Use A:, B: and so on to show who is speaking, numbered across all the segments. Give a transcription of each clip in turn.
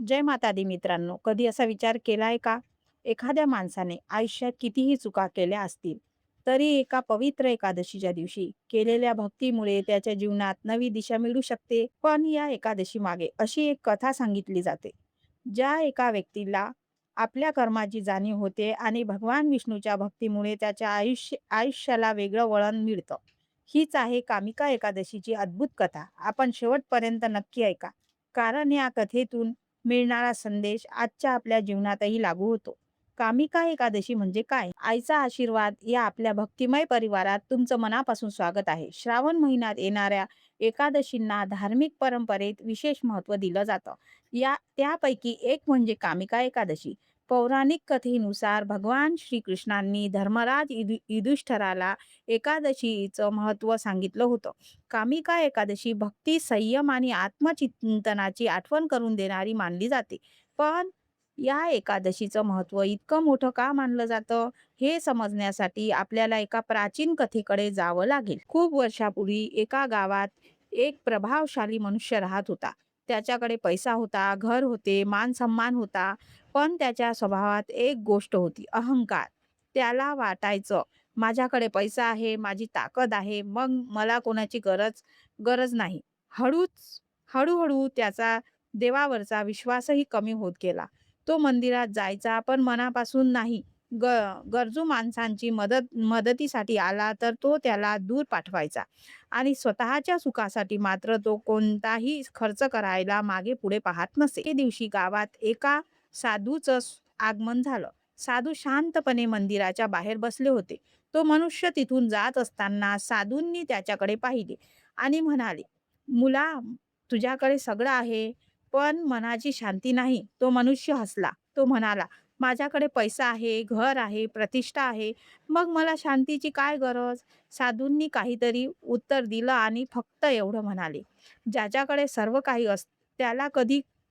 A: जय माता दी मित्रांनो, कधी असा विचार केलाय का? एखाद्या माणसाने आयुष्यात कितीही चुका केल्या असतील, तरी एका पवित्र एकादशीच्या दिवशी केलेल्या भक्तीमुळे त्याच्या जीवनात नवी दिशा मिळू शकते. पण या एकादशी मागे अशी एक कथा सांगितली जाते, ज्या एका व्यक्तीला आपल्या कर्माची जाणीव होते आणि भगवान विष्णूच्या भक्तीमुळे त्याच्या आयुष्याला वेगळं वळण मिळतं. हीच आहे कामिका एकादशीची अद्भुत कथा. आपण शेवटपर्यंत नक्की ऐका, कारण या कथेतून मिळणारा संदेश आजच्या आपल्या जीवनातही लागू होतो. कामिका एकादशी म्हणजे काय? आईचा आशीर्वाद या आपल्या भक्तिमय परिवारात तुमचं मनापासून स्वागत आहे. श्रावण महिन्यात येणाऱ्या एकादशींना धार्मिक परंपरेत विशेष महत्त्व दिलं जातं. त्यापैकी एक म्हणजे कामिका एकादशी. पौराणिक कथेनुसार भगवान श्रीकृष्णांनी धर्मराज युधिष्ठिराला एकादशीचं महत्त्व सांगितलं होतं. कामिका एकादशी भक्ती, संयम आणि आत्मचिंतनाची आठवण करून देणारी मानली जाते. पण या एकादशीचं महत्त्व इतकं मोठं का मानलं जातं, हे समजण्यासाठी आपल्याला एका प्राचीन कथेकडे जावं लागेल. खूप वर्षापूर्वी एका गावात एक प्रभावशाली मनुष्य राहत होता. त्याच्याकडे पैसा होता, घर होते, मान-सन्मान होता. पण त्याच्या स्वभावात एक गोष्ट होती, अहंकार. त्याला वाटायचं, माझ्याकडे पैसा आहे, माझी ताकद आहे, मग मला कोणाची गरज गरज नाही. हळूच हळू-हळू त्याचा देवावरचा विश्वासही कमी होत गेला. तो मंदिरात जायचा, पण मनापासून नाही. ग गरजू माणसांची मदतीसाठी आला तर तो त्याला दूर पाठवायचा आणि स्वतःच्या सुखासाठी मात्र तो कोणताही खर्च करायला मागे-पुढे पाहत नसे. एके दिवशी गावात एका साधूचं आगमन झालं. साधू शांतपणे मंदिराच्या बाहेर बसले होते. तो मनुष्य तिथून जात असताना साधूंनी त्याच्याकडे पाहिले आणि म्हणाले, "मुला, तुझ्याकडे सगळं आहे, पण मनाची शांती नाही." तो मनुष्य हसला. तो म्हणाला, "माझ्याकडे पैसा आहे, घर आहे, प्रतिष्ठा आहे, मग मला शांतीची काय गरज?" साधूंनी काहीतरी उत्तर दिलं आणि फक्त एवढं म्हणाले, "ज्याच्याकडे सर्व काही असतं, त्याला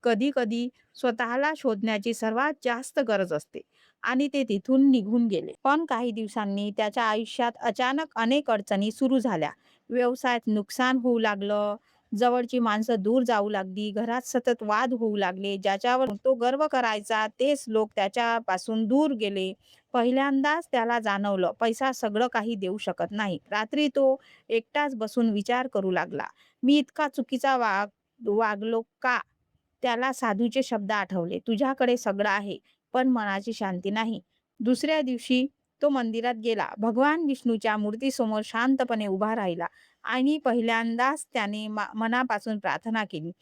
A: कधी-कधी स्वतःला शोधण्याची सर्वात जास्त गरज असते." आणि ते तिथून निघून गेले. पण काही दिवसांनी त्याच्या आयुष्यात अचानक अनेक अडचणी सुरू झाल्या. व्यवसायात नुकसान होऊ लागलं, जवळची माणसं दूर जाऊ लागली, घरात सतत वाद होऊ लागले. ज्याच्यावर तो गर्व करायचा तेच लोक त्याच्यापासून दूर गेले. पहिल्यांदाच त्याला जाणवलं, पैसा सगळं काही देऊ शकत नाही. रात्री तो एकटाच बसून विचार करू लागला, मी इतका चुकीचा वागलो का? त्याला साधूचे शब्द आठवले, तुझ्याकडे सगळं आहे, पण मनाची शांती नाही. दुसऱ्या दिवशी तो मंदिरात गेला. भगवान विष्णूच्या मूर्तीसमोर शांतपणे उभा राहिला आणि पहिल्यांदाच त्याने मनापासून प्रार्थना केली.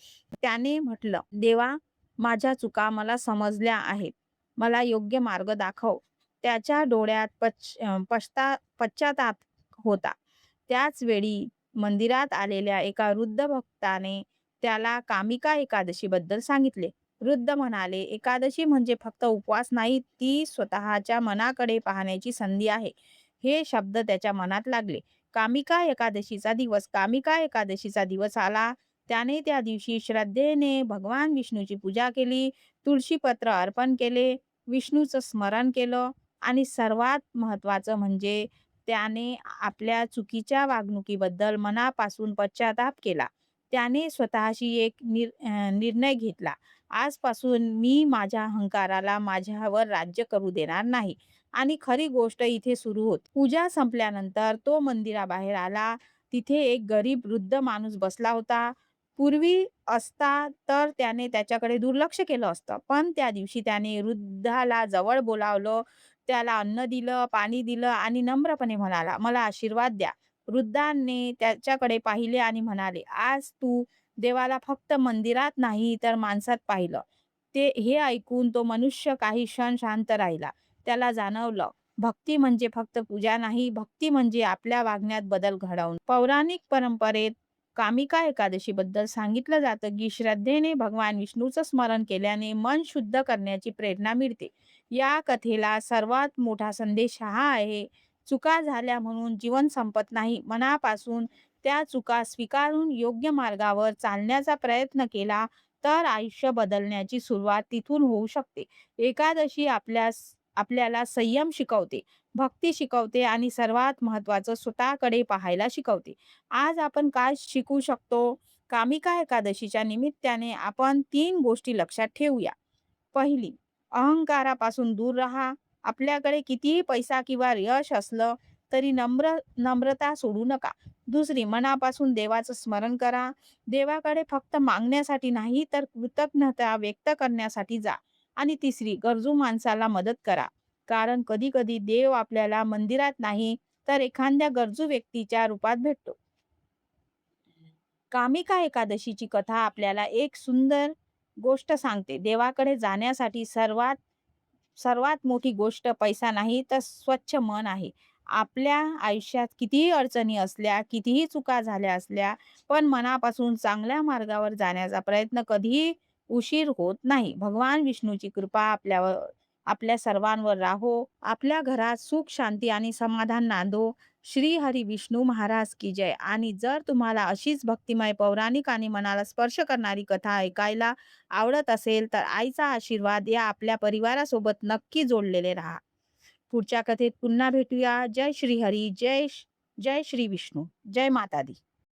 A: त्याने म्हटलं, "देवा, माझ्या चुका मला समजल्या आहेत. मला योग्य मार्ग दाखव." त्याच्या डोळ्यात पश्चाताप होता. त्याच वेळी मंदिरात आलेल्या एका वृद्ध भक्ताने त्याला कामिका एकादशीबद्दल सांगितले. वृद्ध म्हणाले, "एकादशी म्हणजे फक्त उपवास नाही, ती स्वतःच्या मनाकडे पाहण्याची संधी आहे." हे शब्द त्याच्या मनात लागले. कामिका एकादशीचा दिवस आला. त्याने त्या दिवशी श्रद्धेने भगवान विष्णूची पूजा केली, तुळशीपत्र अर्पण केले, विष्णूचं स्मरण केलं आणि सर्वात महत्त्वाचं म्हणजे त्याने आपल्या चुकीच्या वागणुकीबद्दल मनापासून पश्चाताप केला. त्याने स्वतःशी एक निर्णय घेतला, आजपासून मी माझ्या अहंकाराला माझ्यावर राज्य करू देणार नाही. आणि खरी गोष्ट इथे सुरू होती. पूजा संपल्यानंतर तो मंदिराबाहेर आला. तिथे एक गरीब वृद्ध माणूस बसला होता. पूर्वी असता तर त्याने त्याच्याकडे दुर्लक्ष केलं असतं. पण त्या दिवशी त्याने वृद्धाला जवळ बोलावलं, त्याला अन्न दिलं, पाणी दिलं आणि नम्रपणे म्हणाला, "मला आशीर्वाद द्या." वृद्धाने त्याच्याकडे पाहिले आणि म्हणाले, "आज तू देवाला फक्त मंदिरात नाही तर माणसात पाहिलं." हे ऐकून तो मनुष्य काही क्षण शांत राहिला. त्याला जाणवलं, भक्ती म्हणजे फक्त पूजा नाही, भक्ती म्हणजे आपल्या वागण्यात बदल घडवणे. पौराणिक परंपरेत कामिका एकादशीबद्दल सांगितलं जातं, की श्रद्धेने भगवान विष्णूचं स्मरण केल्याने मन शुद्ध करण्याची प्रेरणा मिळते. या कथेला सर्वात मोठा संदेश हा आहे, चुका झाल्या म्हणून जीवन संपत नाही. मनापासून त्या चुका स्वीकारून योग्य मार्गावर चालण्याचा प्रयत्न केला तर आयुष्य बदलण्याची सुरुवात तिथून होऊ शकते. एकादशी आपल्याला संयम शिकवते, भक्ती शिकवते आणि सर्वात महत्त्वाचं स्वतःकडे पाहायला शिकवते. आज आपण काय शिकू शकतो? कामिका एकादशीच्या निमित्ताने आपण 3 गोष्टी लक्षात ठेवूया. पहिली, अहंकारापासून दूर राहा. आपल्याकडे कितीही पैसा किंवा यश असलं तरी नम्रता सोडू नका. दुसरी, मनापासून देवाचं स्मरण करा. देवाकडे फक्त मागण्यासाठी नाही, तर कृतज्ञता व्यक्त करण्यासाठी जा. आणि तिसरी, गरजू माणसाला मदत करा. कारण कधी-कधी देव आपल्याला मंदिरात नाही, तर एखाद्या गरजू व्यक्तीच्या रूपात भेटतो. कामिका एकादशीची कथा आपल्याला एक सुंदर गोष्ट सांगते. देवाकडे जाण्यासाठी सर्वात सर्वात मोठी गोष्ट पैसा नाही, तर स्वच्छ मन आहे. आपल्या आयुष्यात कितीही अडचणी असल्या, कितीही चुका झाल्या असल्या, पण मनापासून चांगल्या मार्गावर जाण्याचा प्रयत्न कधीही उशीर होत नाही. भगवान विष्णूची कृपा आपल्या सर्वांवर राहो. आपल्या घरात सुख, शांती आणि समाधान नांदो. श्री हरी विष्णू महाराज की जय. आणि जर तुम्हाला अशीच भक्तिमय, पौराणिक आणि मनाला स्पर्श करणारी कथा ऐकायला आवडत असेल, तर आईचा आशीर्वाद या आपल्या परिवारासोबत नक्की जोडलेले राहा. पुढच्या कथेत पुन्हा भेटूया. जय श्री हरी, जय श्री विष्णू, जय माता दी.